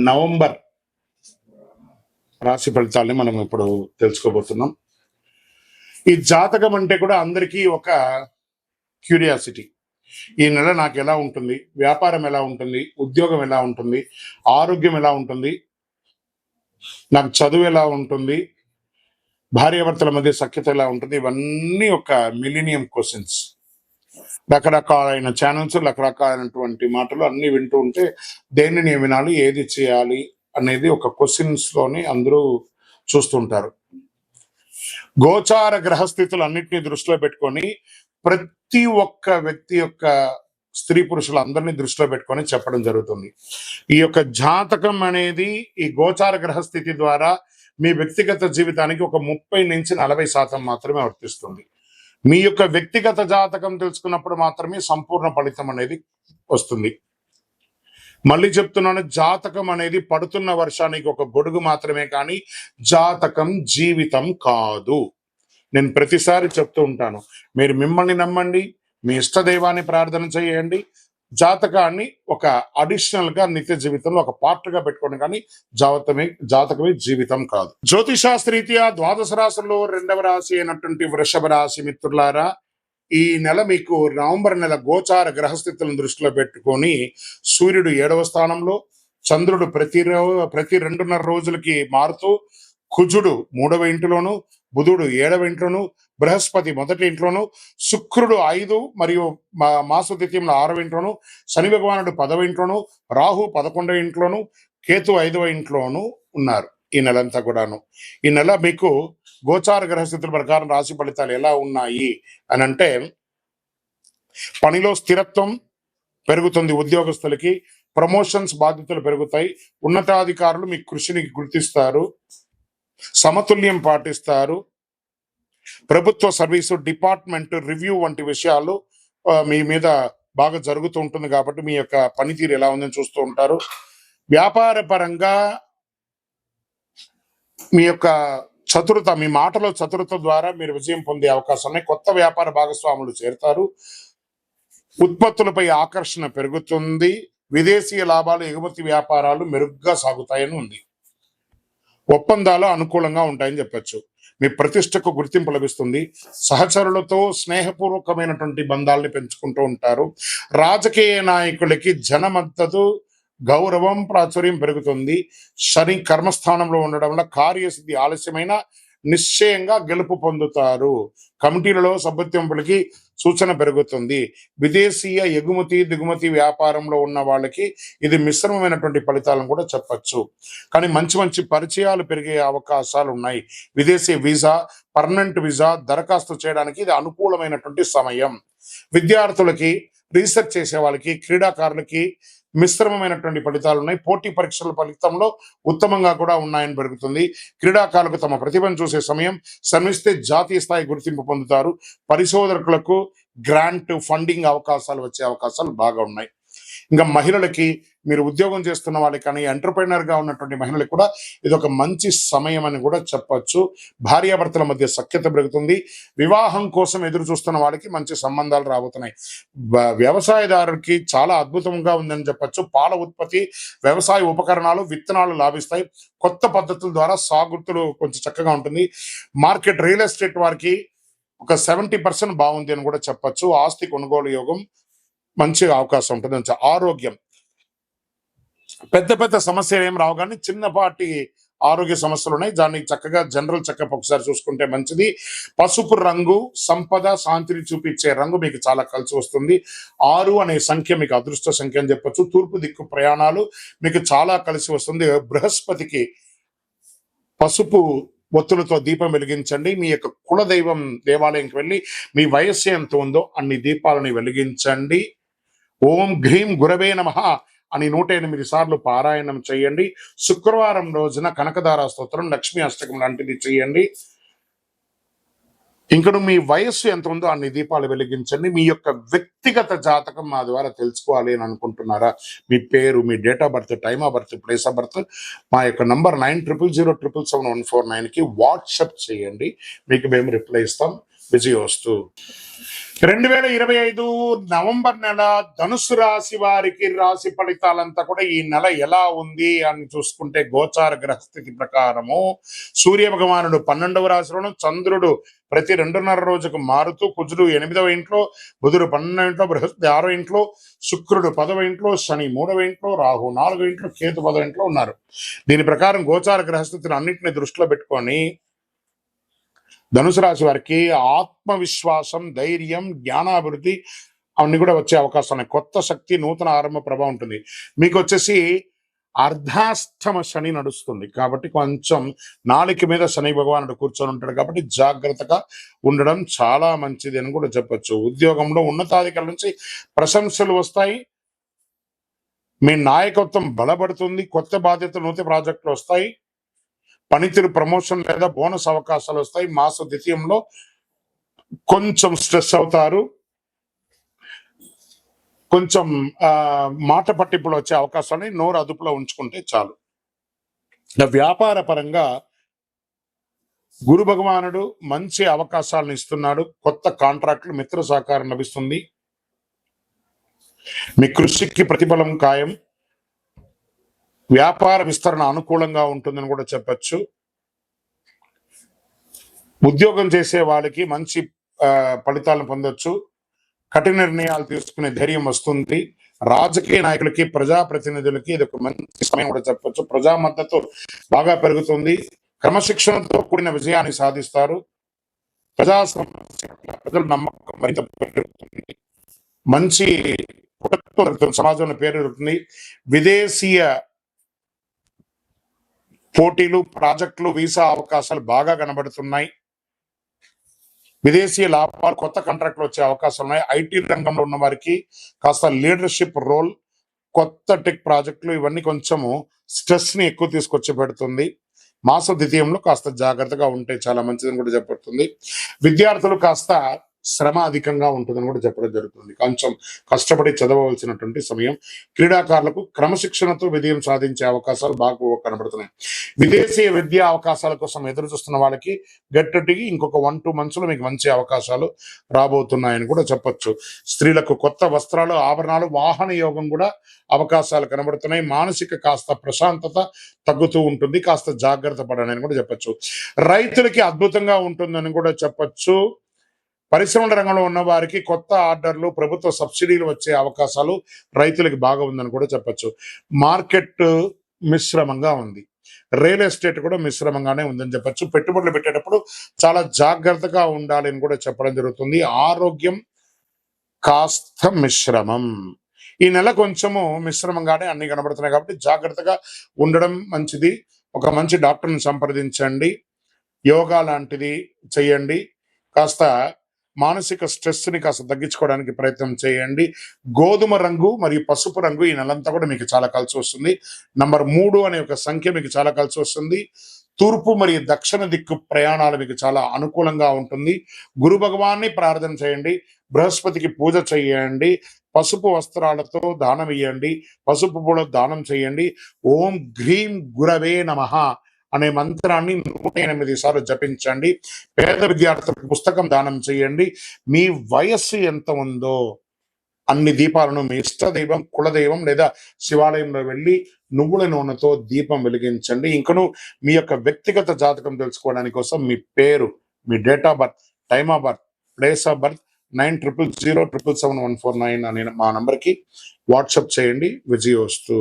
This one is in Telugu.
నవంబర్ రాశి ఫలితాలని మనం ఇప్పుడు తెలుసుకోబోతున్నాం. ఈ జాతకం అంటే కూడా అందరికీ ఒక క్యూరియాసిటీ. ఈ నెల నాకు ఎలా ఉంటుంది, వ్యాపారం ఎలా ఉంటుంది, ఉద్యోగం ఎలా ఉంటుంది, ఆరోగ్యం ఎలా ఉంటుంది, నాకు చదువు ఎలా ఉంటుంది, భార్యాభర్తల మధ్య సఖ్యత ఎలా ఉంటుంది, ఇవన్నీ ఒక మిలీనియం క్వశ్చన్స్. రకరకాలైన ఛానల్స్, రకరకాలైనటువంటి మాటలు అన్ని వింటూ ఉంటే దేన్ని నేను వినాలి, ఏది చేయాలి అనేది ఒక క్వశ్చన్స్ లోని అందరూ చూస్తుంటారు. గోచార గ్రహస్థితులు అన్నింటినీ దృష్టిలో పెట్టుకొని ప్రతి ఒక్క వ్యక్తి యొక్క స్త్రీ పురుషులు అందరినీ దృష్టిలో పెట్టుకొని చెప్పడం జరుగుతుంది. ఈ యొక్క జాతకం అనేది ఈ గోచార గ్రహస్థితి ద్వారా మీ వ్యక్తిగత జీవితానికి ఒక 30-40% మాత్రమే వర్తిస్తుంది. మీ యొక్క వ్యక్తిగత జాతకం తెలుసుకున్నప్పుడు మాత్రమే సంపూర్ణ ఫలితం అనేది వస్తుంది. మళ్ళీ చెప్తున్నాను, జాతకం అనేది పడుతున్న వర్షానికి ఒక గొడుగు మాత్రమే, కానీ జాతకం జీవితం కాదు. నేను ప్రతిసారి చెప్తూ ఉంటాను, మీరు మిమ్మల్ని నమ్మండి, మీ ఇష్టదైవాన్ని ప్రార్థన చేయండి, జాతకాన్ని ఒక అడిషనల్ గా నిత్య జీవితంలో ఒక పార్ట్ గా పెట్టుకోండి, కానీ జాతకమే జీవితం కాదు. జ్యోతిషాస్త్రీత్యా ద్వాదశ రాశుల్లో 2వ రాశి అయినటువంటి వృషభ రాశి మిత్రులారా, ఈ నెల మీకు నవంబర్ నెల గోచార గ్రహస్థితులను దృష్టిలో పెట్టుకొని సూర్యుడు 7వ స్థానంలో, చంద్రుడు ప్రతి 2.5 రోజులకి మారుతూ, కుజుడు 3వ ఇంటిలోను, బుధుడు 7వ ఇంట్లోను, బృహస్పతి 1వ ఇంట్లోను, శుక్రుడు 5 మరియు మాస ద్వితీయంలో 6వ ఇంట్లోను, శని భగవానుడు 10వ ఇంట్లోను, రాహు 11వ ఇంట్లోను, కేతు 5వ ఇంట్లోను ఉన్నారు ఈ నెలంతా కూడాను. ఈ నెల మీకు గోచార గ్రహస్థితుల ప్రకారం రాశి ఫలితాలు ఎలా ఉన్నాయి అని అంటే, పనిలో స్థిరత్వం పెరుగుతుంది, ఉద్యోగస్తులకి ప్రమోషన్స్ బాధ్యతలు పెరుగుతాయి, ఉన్నతాధికారులు మీ కృషిని గుర్తిస్తారు, సమతుల్యం పాటిస్తారు, ప్రభుత్వ సర్వీసు, డిపార్ట్మెంట్ రివ్యూ వంటి విషయాలు మీ మీద బాగా జరుగుతూ ఉంటుంది కాబట్టి మీ యొక్క పనితీరు ఎలా ఉందని చూస్తూ ఉంటారు. వ్యాపార పరంగా మీ యొక్క చతురత, మీ మాటలో చతురత ద్వారా మీరు విజయం పొందే అవకాశం ఉన్నాయి. కొత్త వ్యాపార భాగస్వాములు చేరుతారు, ఉత్పత్తులపై ఆకర్షణ పెరుగుతుంది, విదేశీయ లాభాలు, ఎగుమతి వ్యాపారాలు మెరుగ్గా సాగుతాయని ఉంది. ఒప్పందాలు అనుకూలంగా ఉంటాయని చెప్పచ్చు. మీ ప్రతిష్టకు గుర్తింపు లభిస్తుంది, సహచరులతో స్నేహపూర్వకమైనటువంటి బంధాలని పెంచుకుంటూ ఉంటారు. రాజకీయ నాయకులకి జన మద్దతు, గౌరవం, ప్రాచుర్యం పెరుగుతుంది. శని కర్మస్థానంలో ఉండడం వల్ల కార్యసిద్ధి ఆలస్యమైన నిశ్చయంగా గెలుపు పొందుతారు. కమిటీలలో సభ్యత్వంపులకి సూచన పెరుగుతుంది. విదేశీయ ఎగుమతి దిగుమతి వ్యాపారంలో ఉన్న వాళ్ళకి ఇది మిశ్రమమైనటువంటి ఫలితాలను కూడా చెప్పచ్చు, కానీ మంచి మంచి పరిచయాలు పెరిగే అవకాశాలు ఉన్నాయి. విదేశీ వీసా, పర్మనెంట్ వీసా దరఖాస్తు చేయడానికి ఇది అనుకూలమైనటువంటి సమయం. విద్యార్థులకి, రీసెర్చ్ చేసే వాళ్ళకి, క్రీడాకారులకి మిశ్రమమైనటువంటి ఫలితాలు ఉన్నాయి. పోటీ పరీక్షల ఫలితంలో ఉత్తమంగా కూడా ఉన్నాయని పెరుగుతుంది. క్రీడాకారులకు తమ ప్రతిభను చూసే సమయం. శ్రమిస్తే జాతీయ స్థాయి గుర్తింపు పొందుతారు. పరిశోధకులకు గ్రాంట్, ఫండింగ్ అవకాశాలు వచ్చే అవకాశాలు బాగా ఉన్నాయి. ఇంకా మహిళలకి, మీరు ఉద్యోగం చేస్తున్న వాళ్ళకి కానీ ఎంటర్ప్రైనర్ గా ఉన్నటువంటి మహిళలకు కూడా ఇది ఒక మంచి సమయం అని కూడా చెప్పచ్చు. భార్యాభర్తల మధ్య సఖ్యత పెరుగుతుంది. వివాహం కోసం ఎదురు చూస్తున్న వాళ్ళకి మంచి సంబంధాలు రాబోతున్నాయి. వ్యవసాయదారులకి చాలా అద్భుతంగా ఉందని చెప్పచ్చు. పాల ఉత్పత్తి, వ్యవసాయ ఉపకరణాలు, విత్తనాలు లాభిస్తాయి. కొత్త పద్ధతుల ద్వారా సాగుతులు కొంచెం చక్కగా ఉంటుంది. మార్కెట్, రియల్ ఎస్టేట్ వారికి ఒక 70% బాగుంది అని కూడా చెప్పచ్చు. ఆస్తి కొనుగోలు యోగం మంచి అవకాశం ఉంటుంది. ఆరోగ్యం, పెద్ద పెద్ద సమస్యలు ఏం రావు, కానీ చిన్నపాటి ఆరోగ్య సమస్యలు ఉన్నాయి. దాన్ని చక్కగా జనరల్ చెకప్ ఒకసారి చూసుకుంటే మంచిది. పసుపు రంగు సంపద, శాంతిని చూపించే రంగు మీకు చాలా కలిసి వస్తుంది. 6 అనే సంఖ్య మీకు అదృష్ట సంఖ్య అని చెప్పచ్చు. తూర్పు దిక్కు ప్రయాణాలు మీకు చాలా కలిసి వస్తుంది. బృహస్పతికి పసుపు ఒత్తులతో దీపం వెలిగించండి. మీ యొక్క కులదైవం దేవాలయంకి వెళ్ళి మీ వయస్సు ఎంత ఉందో అన్ని దీపాలని వెలిగించండి. ఓం హ్రీం గురవే నమః అని 108 సార్లు పారాయణం చేయండి. శుక్రవారం రోజున కనకదార స్తోత్రం, లక్ష్మీ అష్టకం లాంటిది చేయండి. ఇంకను మీ వయస్సు ఎంత ఉందో అన్ని దీపాలు వెలిగించండి. మీ యొక్క వ్యక్తిగత జాతకం మా ద్వారా తెలుసుకోవాలి అని అనుకుంటున్నారా? మీ పేరు, మీ date of birth, time of birth, place of birth మా యొక్క నంబర్ 9007777149కి వాట్సాప్ చేయండి. మీకు మేము రిప్లై ఇస్తాం. విజయోస్తు. 2025 నవంబర్ నెల ధనుసు రాశి వారికి రాశి ఫలితాలంతా కూడా ఈ నెల ఎలా ఉంది అని చూసుకుంటే గోచార గ్రహస్థితి ప్రకారము సూర్య భగవానుడు 12వ రాశిలోను, చంద్రుడు ప్రతి 2.5 రోజుకు మారుతూ, కుజుడు 8వ ఇంట్లో, బుధుడు 12వ ఇంట్లో, బృహస్పతి 6వ ఇంట్లో, శుక్రుడు 10వ ఇంట్లో, శని 3వ ఇంట్లో, రాహు 4వ ఇంట్లో, కేతు 10వ ఇంట్లో ఉన్నారు. దీని ప్రకారం గోచార గ్రహస్థితిని అన్నింటినీ దృష్టిలో పెట్టుకొని ధనుసు రాశి వారికి ఆత్మవిశ్వాసం, ధైర్యం, జ్ఞానాభివృద్ధి అవన్నీ కూడా వచ్చే అవకాశం ఉన్నాయి. కొత్త శక్తి, నూతన ఆరంభ ప్రభావం ఉంటుంది. మీకు వచ్చేసి అర్ధాష్టమ శని నడుస్తుంది కాబట్టి కొంచెం నాలుక మీద శని భగవానుడు కూర్చొని ఉంటాడు కాబట్టి జాగ్రత్తగా ఉండడం చాలా మంచిది అని కూడా చెప్పొచ్చు. ఉద్యోగంలో ఉన్నతాధికారుల నుంచి ప్రశంసలు వస్తాయి. మీ నాయకత్వం బలపడుతుంది. కొత్త బాధ్యతలు, నూతన ప్రాజెక్టులు వస్తాయి. పనితీరు ప్రమోషన్ లేదా బోనస్ అవకాశాలు వస్తాయి. మాస ద్వితీయంలో కొంచెం స్ట్రెస్ అవుతారు. కొంచెం మాట పట్టింపులు వచ్చే అవకాశాన్ని నోరు అదుపులో ఉంచుకుంటే చాలు. వ్యాపార పరంగా గురు భగవానుడు మంచి అవకాశాలను ఇస్తున్నాడు. కొత్త కాంట్రాక్టులు, మిత్ర సహకారం లభిస్తుంది. మీ కృషికి ప్రతిఫలం ఖాయం. వ్యాపార విస్తరణ అనుకూలంగా ఉంటుందని కూడా చెప్పచ్చు. ఉద్యోగం చేసే వాళ్ళకి మంచి ఫలితాలను పొందొచ్చు. కఠిన నిర్ణయాలు తీసుకునే ధైర్యం వస్తుంది. రాజకీయ నాయకులకి, ప్రజాప్రతినిధులకి ఇది ఒక మంచి సమయం కూడా చెప్పచ్చు. ప్రజా మద్దతు బాగా పెరుగుతుంది. క్రమశిక్షణతో కూడిన విజయాన్ని సాధిస్తారు. ప్రజల నమ్మకం మరింత పెరుగుతుంది. మంచి సమాజంలో పేరు పెరుగుతుంది. విదేశీయ పోటీలు, ప్రాజెక్టులు, వీసా అవకాశాలు బాగా కనబడుతున్నాయి. విదేశీ లాభాలు, కొత్త కాంట్రాక్టులు వచ్చే అవకాశాలు ఉన్నాయి. ఐటీ రంగంలో ఉన్న వారికి కాస్త లీడర్షిప్ రోల్, కొత్త టెక్ ప్రాజెక్టులు ఇవన్నీ కొంచెము స్ట్రెస్ ని ఎక్కువ తీసుకొచ్చి పెడుతుంది. మాస ద్వితీయంలో కాస్త జాగ్రత్తగా ఉంటే చాలా మంచిదని కూడా చెప్పబడుతుంది. విద్యార్థులు కాస్త శ్రమ అధికంగా ఉంటుందని కూడా చెప్పడం జరుగుతుంది. కొంచెం కష్టపడి చదవవలసినటువంటి సమయం. క్రీడాకారులకు క్రమశిక్షణతో విజయం సాధించే అవకాశాలు బాగా కనబడుతున్నాయి. విదేశీ విద్యా అవకాశాల కోసం ఎదురు చూస్తున్న వాళ్ళకి గట్టిగా ఇంకొక 1-2 months లో మీకు మంచి అవకాశాలు రాబోతున్నాయని కూడా చెప్పొచ్చు. స్త్రీలకు కొత్త వస్త్రాలు, ఆభరణాలు, వాహన యోగం కూడా అవకాశాలు కనబడుతున్నాయి. మానసిక కాస్త ప్రశాంతత తగ్గుతూ ఉంటుంది. కాస్త జాగ్రత్త పడని కూడా చెప్పొచ్చు. రైతులకి అద్భుతంగా ఉంటుందని కూడా చెప్పొచ్చు. పరిశ్రమల రంగంలో ఉన్న వారికి కొత్త ఆర్డర్లు, ప్రభుత్వ సబ్సిడీలు వచ్చే అవకాశాలు రైతులకి బాగా ఉందని కూడా చెప్పొచ్చు. మార్కెట్ మిశ్రమంగా ఉంది. రియల్ ఎస్టేట్ కూడా మిశ్రమంగానే ఉందని చెప్పొచ్చు. పెట్టుబడులు పెట్టేటప్పుడు చాలా జాగ్రత్తగా ఉండాలి అని కూడా చెప్పడం జరుగుతుంది. ఆరోగ్యం కాస్త మిశ్రమం. ఈ నెల కొంచెము మిశ్రమంగానే అన్ని కనబడుతున్నాయి కాబట్టి జాగ్రత్తగా ఉండడం మంచిది. ఒక మంచి డాక్టర్ని సంప్రదించండి. యోగా లాంటిది చేయండి. కాస్త మానసిక స్ట్రెస్ ని కాస్త తగ్గించుకోవడానికి ప్రయత్నం చేయండి. గోధుమ రంగు మరియు పసుపు రంగు ఈ నెలంతా కూడా మీకు చాలా కలిసి వస్తుంది. నంబర్ 3 అనే ఒక సంఖ్య మీకు చాలా కలిసి వస్తుంది. తూర్పు మరియు దక్షిణ దిక్కు ప్రయాణాలు మీకు చాలా అనుకూలంగా ఉంటుంది. గురు భగవాన్ని ప్రార్థన చేయండి. బృహస్పతికి పూజ చేయండి. పసుపు వస్త్రాలతో దానం ఇవ్వండి. పసుపు పూల దానం చేయండి. ఓం గ్రీం గురవే నమః అనే మంత్రాన్ని 108 సార్లు జపించండి. పేద విద్యార్థులకు పుస్తకం దానం చేయండి. మీ వయస్సు ఎంత ఉందో అన్ని దీపాలను మీ ఇష్టదైవం, కులదైవం లేదా శివాలయంలో వెళ్ళి నువ్వుల నూనెతో దీపం వెలిగించండి. ఇంకను మీ యొక్క వ్యక్తిగత జాతకం తెలుసుకోవడానికి కోసం మీ పేరు, మీ date of birth, time of birth, place of birth 900007777149 అనే మా నంబర్కి వాట్సాప్ చేయండి. విజయోస్తు.